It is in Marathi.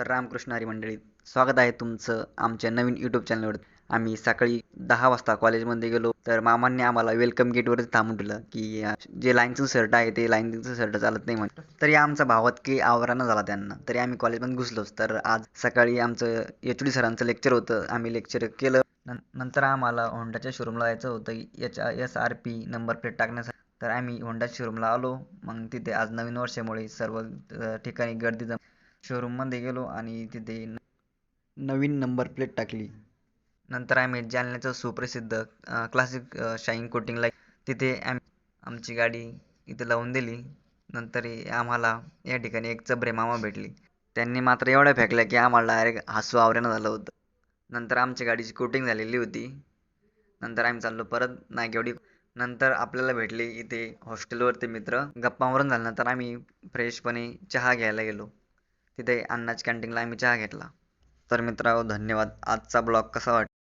तर रामकृष्ण हरी मंडळी, स्वागत आहे तुमचं आमच्या नवीन यूट्यूब चॅनलवर. आम्ही सकाळी 10 वाजता कॉलेजमध्ये गेलो, तर मामांनी आम्हाला वेलकम गेटवरती थांबून ठेवलं की जे लाईनचं शर्ट आहे ते लाईनचं शर्ट चालत नाही म्हणे. तरी आमचा भावात की आवरानं झाला त्यांना, तरी आम्ही कॉलेजमध्ये घुसलोच. तर आज सकाळी आमचं एच.ओ.डी सरांचं लेक्चर होतं, आम्ही लेक्चर केलं. नंतर आम्हाला होंडाच्या शोरूमला जायचं होतं SRP नंबर प्लेट टाकण्यासाठी. तर आम्ही होंडा शोरूमला आलो. मग तिथे आज नवीन वर्षामुळे सर्व ठिकाणी गर्दी शोरूममध्ये गेलो आणि तिथे नवीन नंबर प्लेट टाकली. नंतर आम्ही जालन्याचं सुप्रसिद्ध क्लासिक शाईन कोटिंगला तिथे आमची गाडी इथे लावून दिली. नंतर आम्हाला या ठिकाणी एक चबरे मामा भेटले. त्यांनी मात्र एवढ्या फेकल्या की आम्हाला डायरेक्ट हसू आवरेनं झालं होतं. नंतर आमच्या गाडीची कोटिंग झालेली होती. नंतर आम्ही चाललो परत नागेवडी. नंतर आपल्याला भेटले इथे हॉस्टेलवरती मित्र. गप्पा मारून झाल्यानंतर आम्ही फ्रेशपणे चहा घ्यायला गेलो. तिथे अण्णाच्या कॅन्टीनला आम्ही चहा घेतला. तर मित्रांनो, धन्यवाद. आजचा ब्लॉग कसा वाटला